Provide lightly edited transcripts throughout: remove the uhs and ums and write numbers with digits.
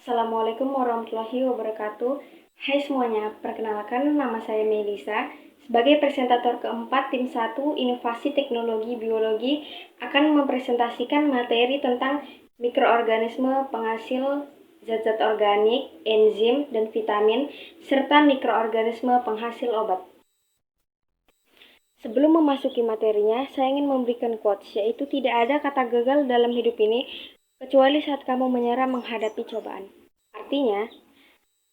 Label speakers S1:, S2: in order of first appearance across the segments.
S1: Assalamualaikum warahmatullahi wabarakatuh. Hai semuanya, perkenalkan nama saya Melisa. Sebagai presentator keempat tim 1 Inovasi Teknologi Biologi akan mempresentasikan materi tentang mikroorganisme penghasil zat-zat organik, enzim, dan vitamin, serta mikroorganisme penghasil obat. Sebelum memasuki materinya, saya ingin memberikan quotes, yaitu tidak ada kata gagal dalam hidup ini, kecuali saat kamu menyerah menghadapi cobaan. Artinya,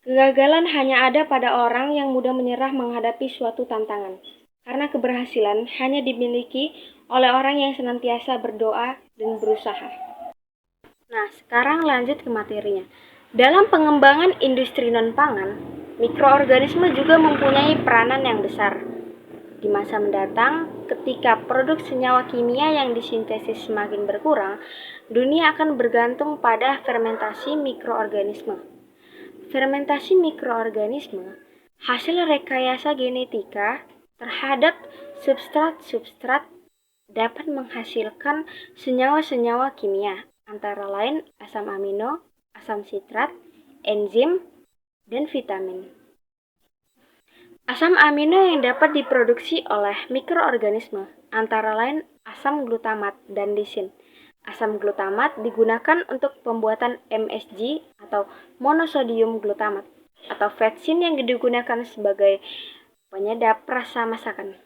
S1: kegagalan hanya ada pada orang yang mudah menyerah menghadapi suatu tantangan, karena keberhasilan hanya dimiliki oleh orang yang senantiasa berdoa dan berusaha. Nah, sekarang lanjut ke materinya. Dalam pengembangan industri non-pangan, mikroorganisme juga mempunyai peranan yang besar. Di masa mendatang, ketika produk senyawa kimia yang disintesis semakin berkurang, dunia akan bergantung pada fermentasi mikroorganisme. Fermentasi mikroorganisme hasil rekayasa genetika terhadap substrat-substrat dapat menghasilkan senyawa-senyawa kimia, antara lain asam amino, asam sitrat, enzim, dan vitamin. Asam amino yang dapat diproduksi oleh mikroorganisme antara lain asam glutamat dan lisin. Asam glutamat digunakan untuk pembuatan MSG atau monosodium glutamat atau vetsin yang digunakan sebagai penyedap rasa masakan.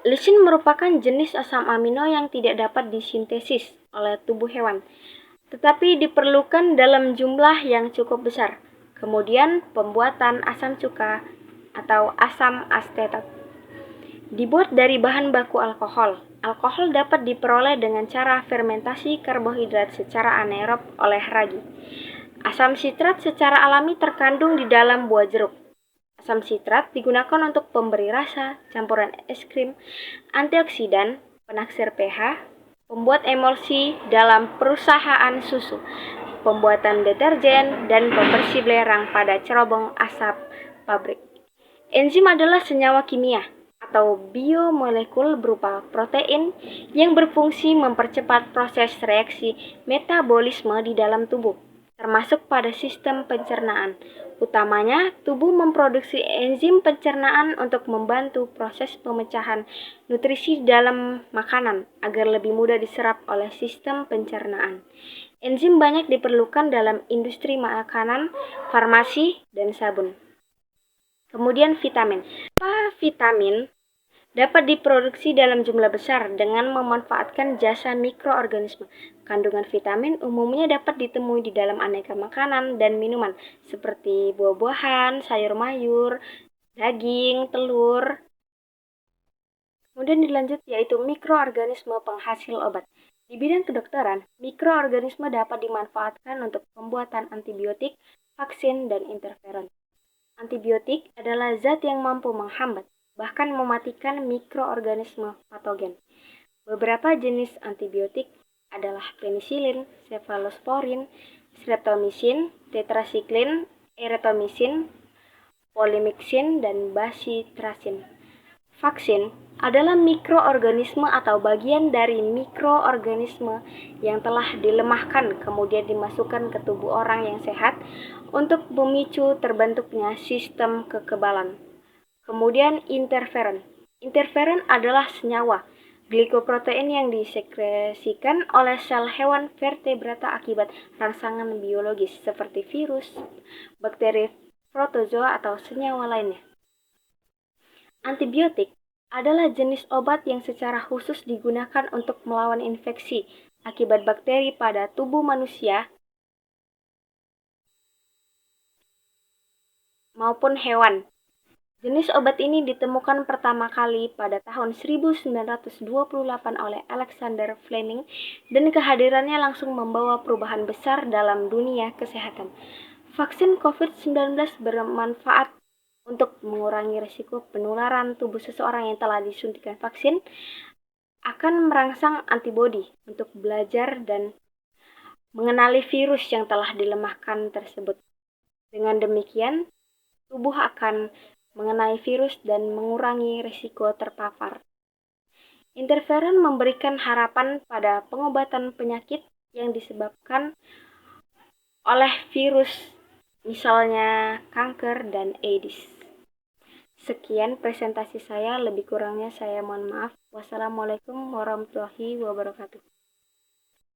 S1: Lisin merupakan jenis asam amino yang tidak dapat disintesis oleh tubuh hewan, tetapi diperlukan dalam jumlah yang cukup besar. Kemudian pembuatan asam cuka atau asam asetat dibuat dari bahan baku alkohol. Alkohol dapat diperoleh dengan cara fermentasi karbohidrat secara anaerob oleh ragi. Asam sitrat secara alami terkandung di dalam buah jeruk. Asam sitrat digunakan untuk pemberi rasa, campuran es krim, antioksidan, penaksir pH, pembuat emulsi dalam perusahaan susu, pembuatan deterjen, dan pembersih belerang pada cerobong asap pabrik. Enzim adalah senyawa kimia atau biomolekul berupa protein yang berfungsi mempercepat proses reaksi metabolisme di dalam tubuh, termasuk pada sistem pencernaan. Utamanya, tubuh memproduksi enzim pencernaan untuk membantu proses pemecahan nutrisi dalam makanan agar lebih mudah diserap oleh sistem pencernaan. Enzim banyak diperlukan dalam industri makanan, farmasi, dan sabun. Kemudian vitamin. Vitamin dapat diproduksi dalam jumlah besar dengan memanfaatkan jasa mikroorganisme. Kandungan vitamin umumnya dapat ditemui di dalam aneka makanan dan minuman seperti buah-buahan, sayur mayur, daging, telur. Kemudian dilanjut yaitu mikroorganisme penghasil obat. Di bidang kedokteran, mikroorganisme dapat dimanfaatkan untuk pembuatan antibiotik, vaksin, dan interferon. Antibiotik adalah zat yang mampu menghambat, bahkan mematikan mikroorganisme patogen. Beberapa jenis antibiotik adalah penisilin, cefalosporin, streptomycin, tetrasiklin, erythromycin, polymyxin, dan bacitracin. Vaksin adalah mikroorganisme atau bagian dari mikroorganisme yang telah dilemahkan kemudian dimasukkan ke tubuh orang yang sehat untuk memicu terbentuknya sistem kekebalan. Kemudian interferon. Interferon adalah senyawa glikoprotein yang disekresikan oleh sel hewan vertebrata akibat rangsangan biologis seperti virus, bakteri, protozoa, atau senyawa lainnya. Antibiotik adalah jenis obat yang secara khusus digunakan untuk melawan infeksi akibat bakteri pada tubuh manusia maupun hewan. Jenis obat ini ditemukan pertama kali pada tahun 1928 oleh Alexander Fleming dan kehadirannya langsung membawa perubahan besar dalam dunia kesehatan. Vaksin COVID-19 bermanfaat untuk mengurangi risiko penularan tubuh seseorang yang telah disuntikan vaksin akan merangsang antibodi untuk belajar dan mengenali virus yang telah dilemahkan tersebut. Dengan demikian, tubuh akan mengenai virus dan mengurangi risiko terpapar. Interferon memberikan harapan pada pengobatan penyakit yang disebabkan oleh virus, misalnya kanker dan AIDS. Sekian presentasi saya, lebih kurangnya saya mohon maaf. Wassalamualaikum warahmatullahi wabarakatuh.